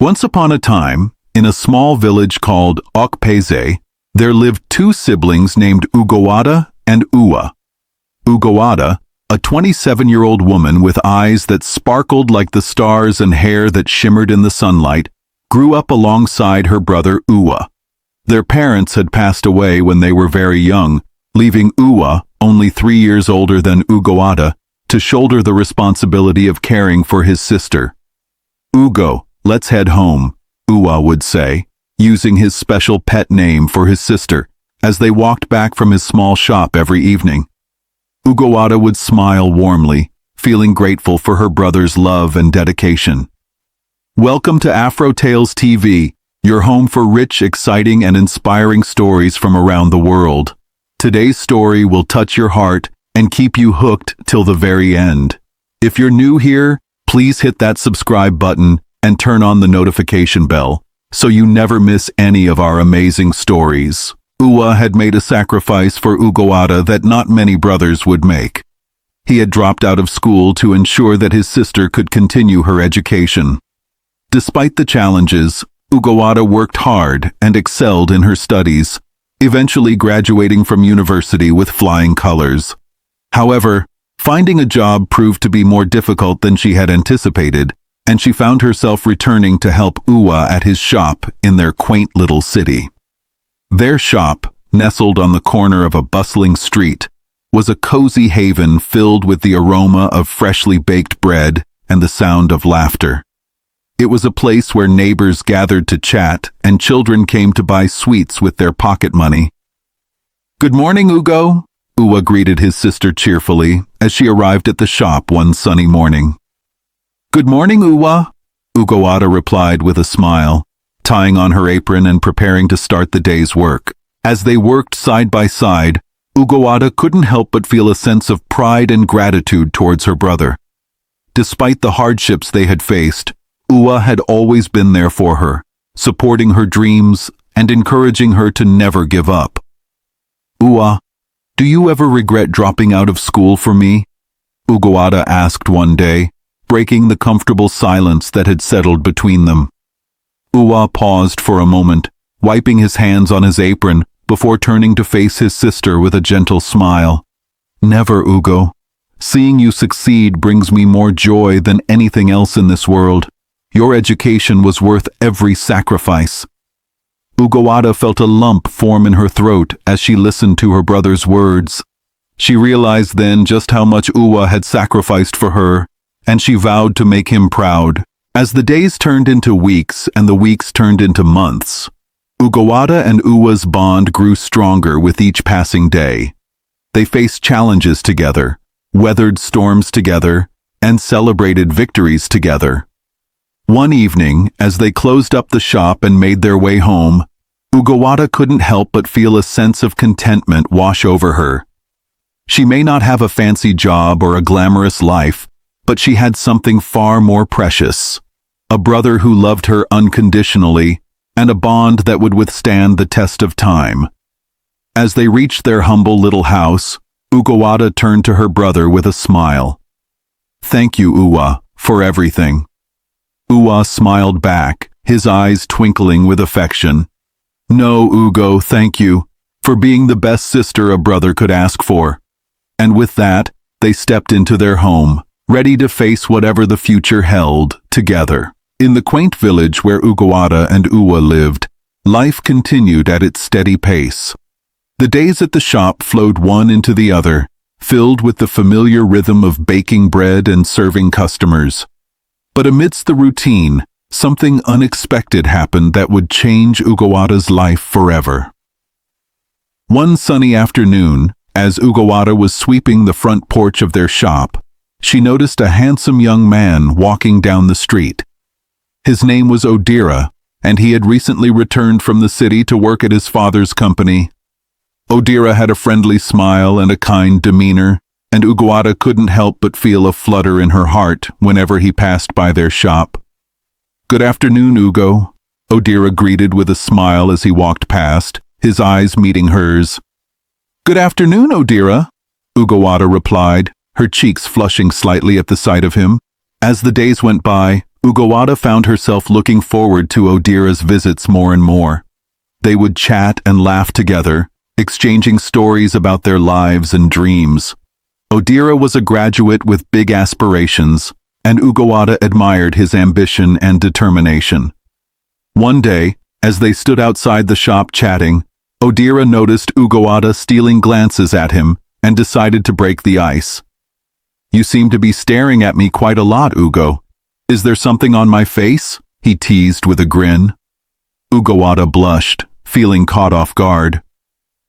Once upon a time, in a small village called Okes, there lived two siblings named Ugawada and Uwa. Ugawada, a 27-year-old woman with eyes that sparkled like the stars and hair that shimmered in the sunlight, grew up alongside her brother Uwa. Their parents had passed away when they were very young, leaving Uwa, only 3 years older than Ugawada, to shoulder the responsibility of caring for his sister. "Ugo, let's head home," Uwa would say, using his special pet name for his sister, as they walked back from his small shop every evening. Ugawada would smile warmly, feeling grateful for her brother's love and dedication. Welcome to Afro Tales TV, your home for rich, exciting, and inspiring stories from around the world. Today's story will touch your heart and keep you hooked till the very end. If you're new here, please hit that subscribe button and turn on the notification bell, so you never miss any of our amazing stories. Uwa had made a sacrifice for Ugawada that not many brothers would make. He had dropped out of school to ensure that his sister could continue her education. Despite the challenges, Ugawada worked hard and excelled in her studies, eventually graduating from university with flying colors. However, finding a job proved to be more difficult than she had anticipated, and she found herself returning to help Uwa at his shop in their quaint little city. Their shop, nestled on the corner of a bustling street, was a cozy haven filled with the aroma of freshly baked bread and the sound of laughter. It was a place where neighbors gathered to chat and children came to buy sweets with their pocket money. "Good morning, Ugo," Uwa greeted his sister cheerfully as she arrived at the shop one sunny morning. "Good morning, Uwa," Ugawada replied with a smile, tying on her apron and preparing to start the day's work. As they worked side by side, Ugawada couldn't help but feel a sense of pride and gratitude towards her brother. Despite the hardships they had faced, Uwa had always been there for her, supporting her dreams and encouraging her to never give up. "Uwa, do you ever regret dropping out of school for me?" Ugawada asked one day, breaking the comfortable silence that had settled between them. Uwa paused for a moment, wiping his hands on his apron before turning to face his sister with a gentle smile. "Never, Ugo. Seeing you succeed brings me more joy than anything else in this world. Your education was worth every sacrifice." Ugawada felt a lump form in her throat as she listened to her brother's words. She realized then just how much Uwa had sacrificed for her, and she vowed to make him proud. As the days turned into weeks and the weeks turned into months, Ugawada and Uwa's bond grew stronger with each passing day. They faced challenges together, weathered storms together, and celebrated victories together. One evening, as they closed up the shop and made their way home, Ugawada couldn't help but feel a sense of contentment wash over her. She may not have a fancy job or a glamorous life, but she had something far more precious: a brother who loved her unconditionally, and a bond that would withstand the test of time. As they reached their humble little house, Ugawada turned to her brother with a smile. "Thank you, Uwa, for everything." Uwa smiled back, his eyes twinkling with affection. "No, Ugo, thank you, for being the best sister a brother could ask for." And with that, they stepped into their home, ready to face whatever the future held, together. In the quaint village where Ugawada and Uwa lived, life continued at its steady pace. The days at the shop flowed one into the other, filled with the familiar rhythm of baking bread and serving customers. But amidst the routine, something unexpected happened that would change Ugawada's life forever. One sunny afternoon, as Ugawada was sweeping the front porch of their shop, she noticed a handsome young man walking down the street. His name was Odira, and he had recently returned from the city to work at his father's company. Odira had a friendly smile and a kind demeanor, and Ugawada couldn't help but feel a flutter in her heart whenever he passed by their shop. "Good afternoon, Ugo," Odira greeted with a smile as he walked past, his eyes meeting hers. "Good afternoon, Odira," Ugawada replied, her cheeks flushing slightly at the sight of him. As the days went by, Ugawada found herself looking forward to Odira's visits more and more. They would chat and laugh together, exchanging stories about their lives and dreams. Odira was a graduate with big aspirations, and Ugawada admired his ambition and determination. One day, as they stood outside the shop chatting, Odira noticed Ugawada stealing glances at him and decided to break the ice. "You seem to be staring at me quite a lot, Ugo. Is there something on my face?" he teased with a grin. Ugawada blushed, feeling caught off guard.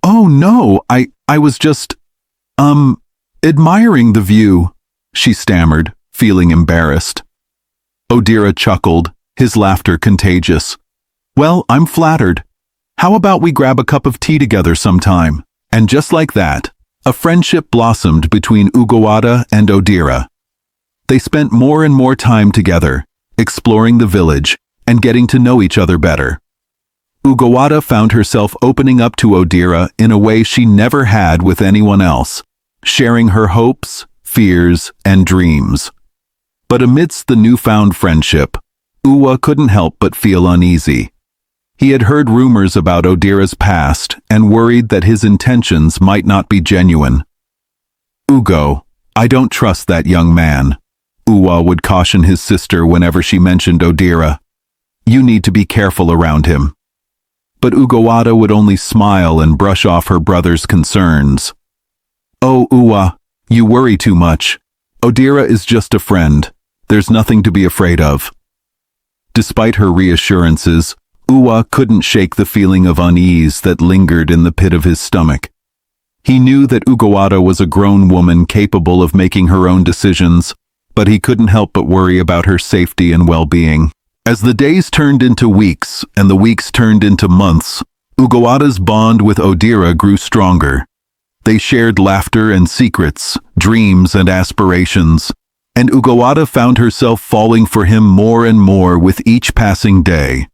"Oh no, I was just, admiring the view," she stammered, feeling embarrassed. Odira chuckled, his laughter contagious. "Well, I'm flattered. How about we grab a cup of tea together sometime?" And just like that, a friendship blossomed between Ugawada and Odira. They spent more and more time together, exploring the village and getting to know each other better. Ugawada found herself opening up to Odira in a way she never had with anyone else, sharing her hopes, fears, and dreams. But amidst the newfound friendship, Uwa couldn't help but feel uneasy. He had heard rumors about Odira's past and worried that his intentions might not be genuine. "Ugo, I don't trust that young man," Uwa would caution his sister whenever she mentioned Odira. "You need to be careful around him." But Ugawada would only smile and brush off her brother's concerns. "Oh, Uwa, you worry too much. Odira is just a friend. There's nothing to be afraid of." Despite her reassurances, Uwa couldn't shake the feeling of unease that lingered in the pit of his stomach. He knew that Ugawada was a grown woman capable of making her own decisions, but he couldn't help but worry about her safety and well-being. As the days turned into weeks and the weeks turned into months, Ugawada's bond with Odira grew stronger. They shared laughter and secrets, dreams and aspirations, and Ugawada found herself falling for him more and more with each passing day.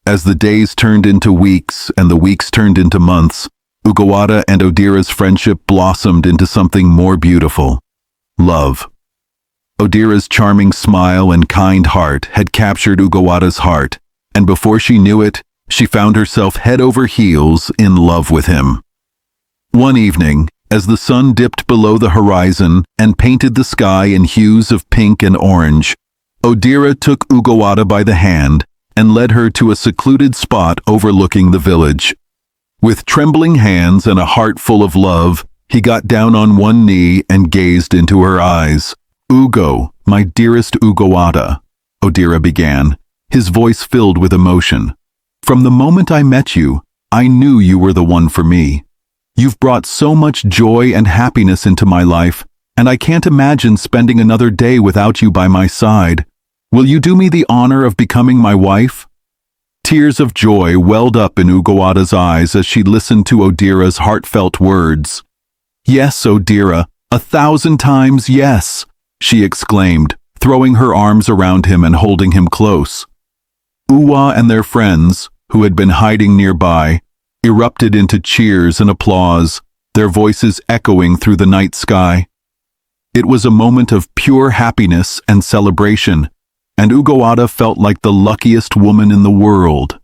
As the days turned into weeks and the weeks turned into months, Ugawada and Odira's friendship blossomed into something more beautiful: love. Odira's charming smile and kind heart had captured Ugawada's heart, and before she knew it, she found herself head over heels in love with him. One evening, as the sun dipped below the horizon and painted the sky in hues of pink and orange, Odira took Ugawada by the hand and led her to a secluded spot overlooking the village. With trembling hands and a heart full of love, he got down on one knee and gazed into her eyes. "Ugo, my dearest Ugawada," Odira began, his voice filled with emotion. "From the moment I met you, I knew you were the one for me. You've brought so much joy and happiness into my life, and I can't imagine spending another day without you by my side. Will you do me the honor of becoming my wife?" Tears of joy welled up in Ugawada's eyes as she listened to Odira's heartfelt words. "Yes, Odira, 1,000 times yes," she exclaimed, throwing her arms around him and holding him close. Uwa and their friends, who had been hiding nearby, erupted into cheers and applause, their voices echoing through the night sky. It was a moment of pure happiness and celebration, and Ugawada felt like the luckiest woman in the world.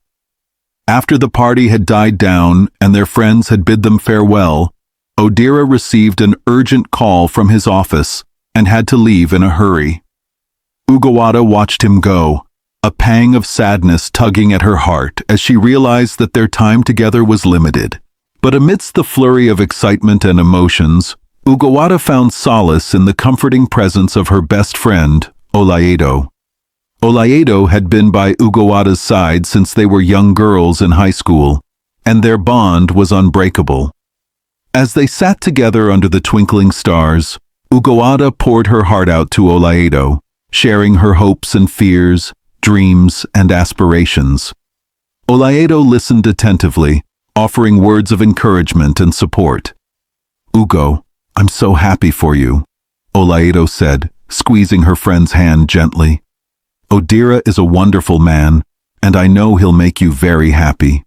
After the party had died down and their friends had bid them farewell, Odira received an urgent call from his office and had to leave in a hurry. Ugawada watched him go, a pang of sadness tugging at her heart as she realized that their time together was limited. But amidst the flurry of excitement and emotions, Ugawada found solace in the comforting presence of her best friend, Olaedo. Olaedo had been by Ugawada's side since they were young girls in high school, and their bond was unbreakable. As they sat together under the twinkling stars, Ugawada poured her heart out to Olaedo, sharing her hopes and fears, dreams and aspirations. Olaedo listened attentively, offering words of encouragement and support. "Ugo, I'm so happy for you," Olaedo said, squeezing her friend's hand gently. "Odira is a wonderful man, and I know he'll make you very happy."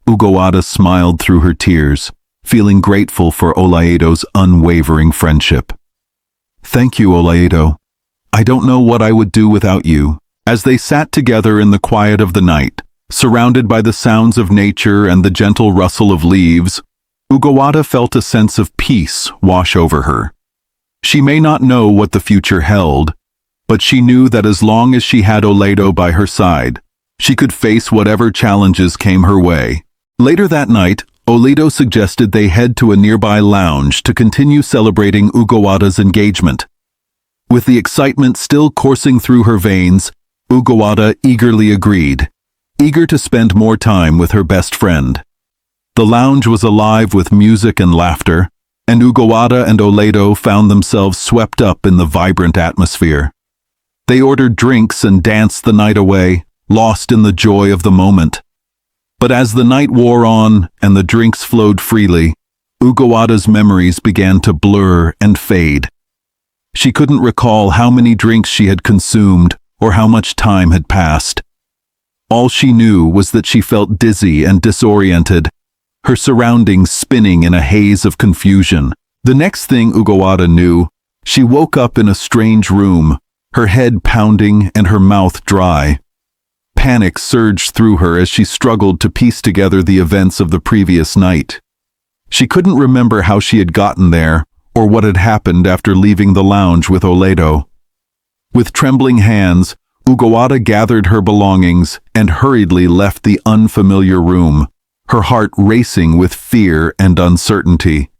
Ugawada smiled through her tears, feeling grateful for Olaedo's unwavering friendship. "Thank you, Olaedo. I don't know what I would do without you," As they sat together in the quiet of the night, surrounded by the sounds of nature and the gentle rustle of leaves, Ugawada felt a sense of peace wash over her. She may not know what the future held, but she knew that as long as she had Oledo by her side, she could face whatever challenges came her way. Later that night, Oledo suggested they head to a nearby lounge to continue celebrating Ugawada's engagement. With the excitement still coursing through her veins, Ugawada eagerly agreed, eager to spend more time with her best friend. The lounge was alive with music and laughter, and Ugawada and Oledo found themselves swept up in the vibrant atmosphere. They ordered drinks and danced the night away, lost in the joy of the moment. But as the night wore on and the drinks flowed freely, Ugawada's memories began to blur and fade. She couldn't recall how many drinks she had consumed or how much time had passed. All she knew was that she felt dizzy and disoriented, her surroundings spinning in a haze of confusion. The next thing Ugawada knew, she woke up in a strange room, her head pounding and her mouth dry. Panic surged through her as she struggled to piece together the events of the previous night. She couldn't remember how she had gotten there or what had happened after leaving the lounge with Oledo. With trembling hands, Ugawada gathered her belongings and hurriedly left the unfamiliar room, her heart racing with fear and uncertainty.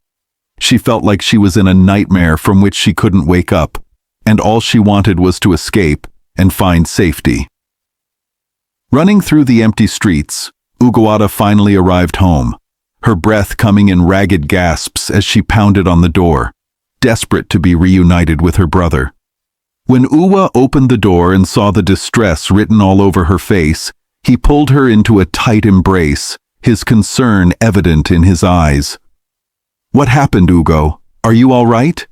She felt like she was in a nightmare from which she couldn't wake up, and all she wanted was to escape and find safety. Running through the empty streets, Ugawada finally arrived home, her breath coming in ragged gasps as she pounded on the door, desperate to be reunited with her brother. When Uwa opened the door and saw the distress written all over her face, he pulled her into a tight embrace, his concern evident in his eyes. "What happened, Ugo? Are you all right?"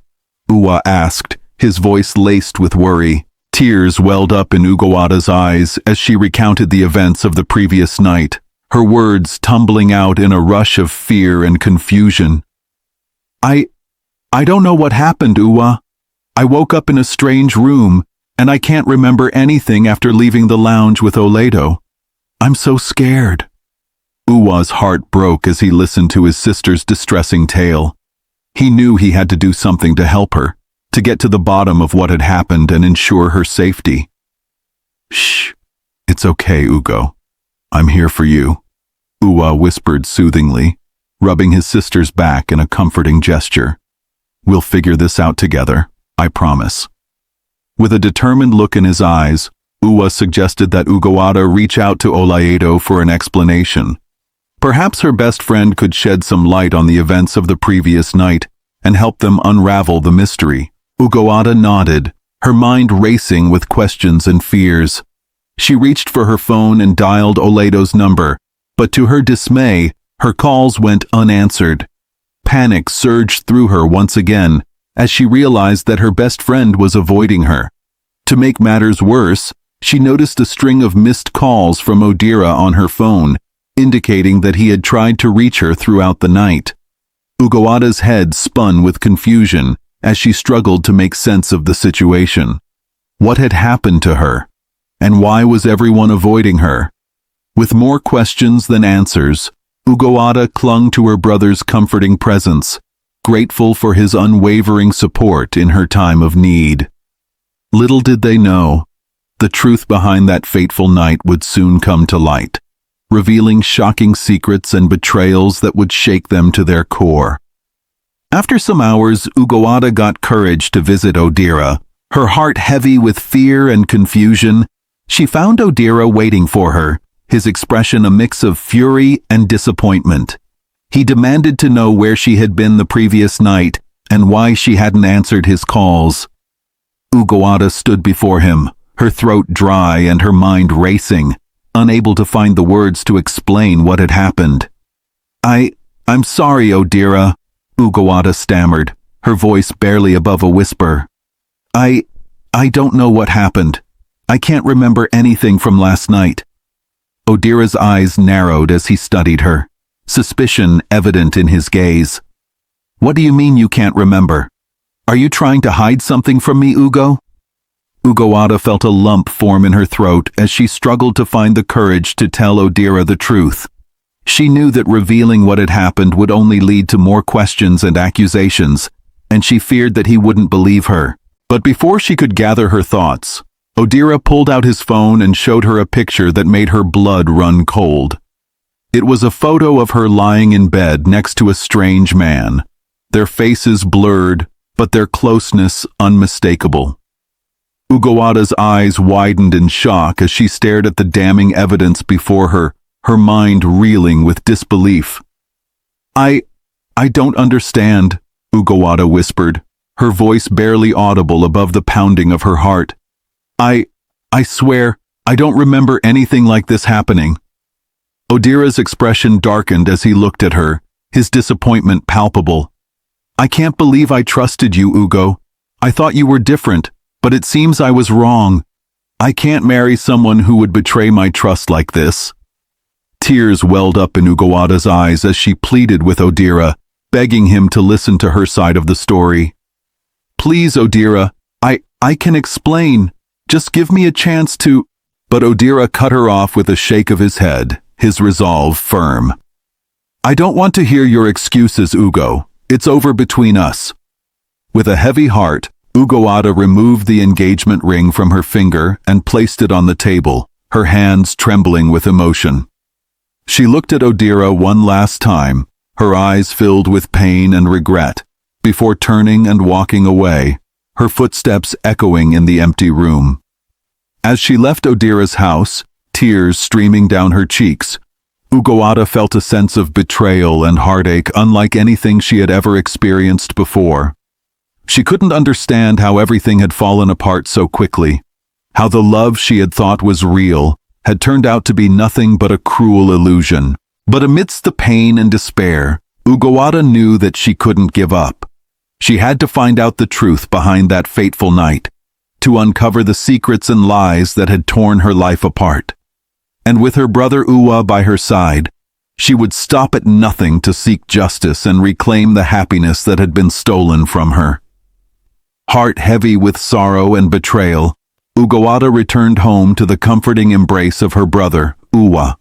Uwa asked, his voice laced with worry. Tears welled up in Ugawada's eyes as she recounted the events of the previous night, her words tumbling out in a rush of fear and confusion. I don't know what happened, Uwa. I woke up in a strange room, and I can't remember anything after leaving the lounge with Oledo. I'm so scared." Uwa's heart broke as he listened to his sister's distressing tale. He knew he had to do something to help her, to get to the bottom of what had happened and ensure her safety. "Shh, it's okay, Ugo. I'm here for you," Uwa whispered soothingly, rubbing his sister's back in a comforting gesture. "We'll figure this out together, I promise." With a determined look in his eyes, Uwa suggested that Ugawada reach out to Oledo for an explanation. Perhaps her best friend could shed some light on the events of the previous night and help them unravel the mystery. Ugawada nodded, her mind racing with questions and fears. She reached for her phone and dialed Oledo's number, but to her dismay, her calls went unanswered. Panic surged through her once again as she realized that her best friend was avoiding her. To make matters worse, she noticed a string of missed calls from Odira on her phone, indicating that he had tried to reach her throughout the night. Ugawada's head spun with confusion as she struggled to make sense of the situation. What had happened to her? And why was everyone avoiding her? With more questions than answers, Ugawada clung to her brother's comforting presence, grateful for his unwavering support in her time of need. Little did they know, the truth behind that fateful night would soon come to light, revealing shocking secrets and betrayals that would shake them to their core. After some hours, Ugawada got courage to visit Odira. Her heart heavy with fear and confusion, she found Odira waiting for her, his expression a mix of fury and disappointment. He demanded to know where she had been the previous night and why she hadn't answered his calls. Ugawada stood before him, her throat dry and her mind racing, unable to find the words to explain what had happened. I'm sorry, Odira," Ugawada stammered, her voice barely above a whisper. I don't know what happened. I can't remember anything from last night." Odira's eyes narrowed as he studied her, suspicion evident in his gaze. "What do you mean you can't remember? Are you trying to hide something from me, Ugo?" Ugawada felt a lump form in her throat as she struggled to find the courage to tell Odira the truth. She knew that revealing what had happened would only lead to more questions and accusations, and she feared that he wouldn't believe her. But before she could gather her thoughts, Odira pulled out his phone and showed her a picture that made her blood run cold. It was a photo of her lying in bed next to a strange man, their faces blurred, but their closeness unmistakable. Ugawada's eyes widened in shock as she stared at the damning evidence before her, her mind reeling with disbelief. I don't understand," Ugawada whispered, her voice barely audible above the pounding of her heart. I swear, I don't remember anything like this happening." Odira's expression darkened as he looked at her, his disappointment palpable. "I can't believe I trusted you, Ugo. I thought you were different, but it seems I was wrong. I can't marry someone who would betray my trust like this." Tears welled up in Ugawada's eyes as she pleaded with Odira, begging him to listen to her side of the story. "Please, Odira, I can explain. Just give me a chance to—" But Odira cut her off with a shake of his head, his resolve firm. "I don't want to hear your excuses, Ugo. It's over between us." With a heavy heart, Ugawada removed the engagement ring from her finger and placed it on the table, her hands trembling with emotion. She looked at Odira one last time, her eyes filled with pain and regret, before turning and walking away, her footsteps echoing in the empty room. As she left Odira's house, tears streaming down her cheeks, Ugawada felt a sense of betrayal and heartache unlike anything she had ever experienced before. She couldn't understand how everything had fallen apart so quickly, how the love she had thought was real had turned out to be nothing but a cruel illusion. But amidst the pain and despair, Ugawada knew that she couldn't give up. She had to find out the truth behind that fateful night, to uncover the secrets and lies that had torn her life apart. And with her brother Uwa by her side, she would stop at nothing to seek justice and reclaim the happiness that had been stolen from her. Heart heavy with sorrow and betrayal, Ugawada returned home to the comforting embrace of her brother, Uwa.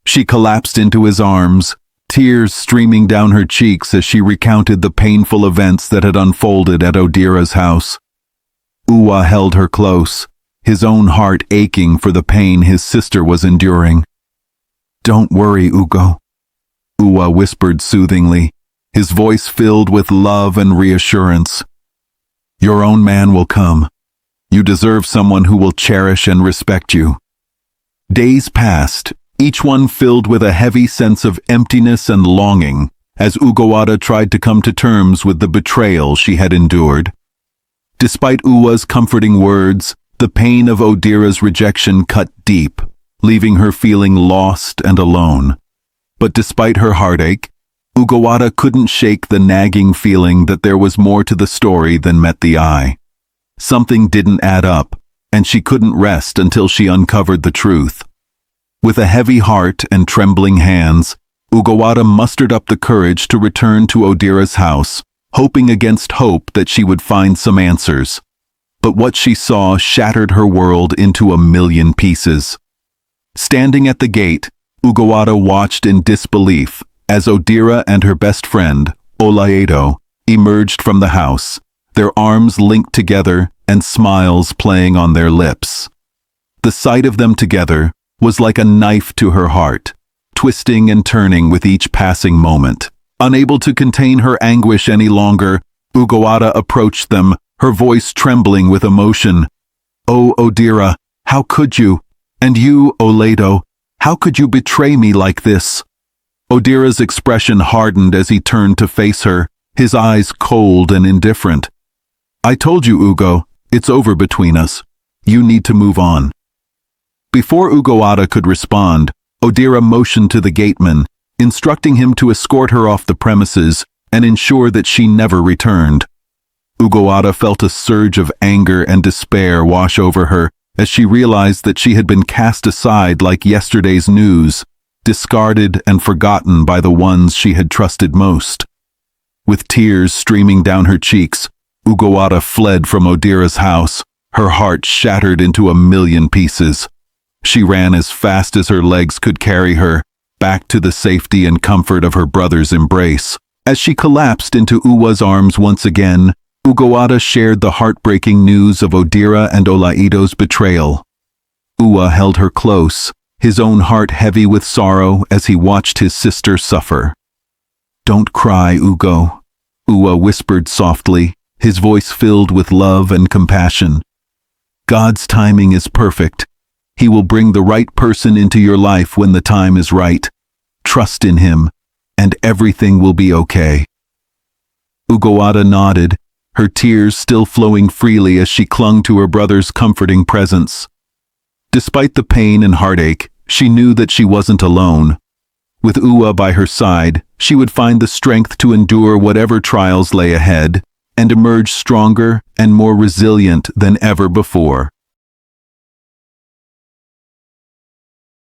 She collapsed into his arms, tears streaming down her cheeks as she recounted the painful events that had unfolded at Odira's house. Uwa held her close, his own heart aching for the pain his sister was enduring. "Don't worry, Ugo," Uwa whispered soothingly, his voice filled with love and reassurance. "Your own man will come. You deserve someone who will cherish and respect you." Days passed, each one filled with a heavy sense of emptiness and longing, as Ugawada tried to come to terms with the betrayal she had endured. Despite Uwa's comforting words, the pain of Odira's rejection cut deep, leaving her feeling lost and alone. But despite her heartache, Ugawada couldn't shake the nagging feeling that there was more to the story than met the eye. Something didn't add up, and she couldn't rest until she uncovered the truth. With a heavy heart and trembling hands, Ugawada mustered up the courage to return to Odira's house, hoping against hope that she would find some answers. But what she saw shattered her world into a million pieces. Standing at the gate, Ugawada watched in disbelief as Odira and her best friend, Olaedo, emerged from the house, their arms linked together and smiles playing on their lips. The sight of them together was like a knife to her heart, twisting and turning with each passing moment. Unable to contain her anguish any longer, Ugawada approached them, her voice trembling with emotion. "Oh, Odira, how could you? And you, Oledo, how could you betray me like this?" Odira's expression hardened as he turned to face her, his eyes cold and indifferent. "I told you, Ugo, it's over between us. You need to move on." Before Ugawada could respond, Odira motioned to the gateman, instructing him to escort her off the premises and ensure that she never returned. Ugawada felt a surge of anger and despair wash over her as she realized that she had been cast aside like yesterday's news, discarded and forgotten by the ones she had trusted most. With tears streaming down her cheeks, Ugawada fled from Odira's house, her heart shattered into a million pieces. She ran as fast as her legs could carry her, back to the safety and comfort of her brother's embrace. As she collapsed into Uwa's arms once again, Ugawada shared the heartbreaking news of Odira and Olaido's betrayal. Uwa held her close, his own heart heavy with sorrow as he watched his sister suffer. "Don't cry, Ugo," Uwa whispered softly, his voice filled with love and compassion. "God's timing is perfect. He will bring the right person into your life when the time is right. Trust in him, and everything will be okay." Ugawada nodded, her tears still flowing freely as she clung to her brother's comforting presence. Despite the pain and heartache, she knew that she wasn't alone. With Uwa by her side, she would find the strength to endure whatever trials lay ahead, and emerge stronger and more resilient than ever before.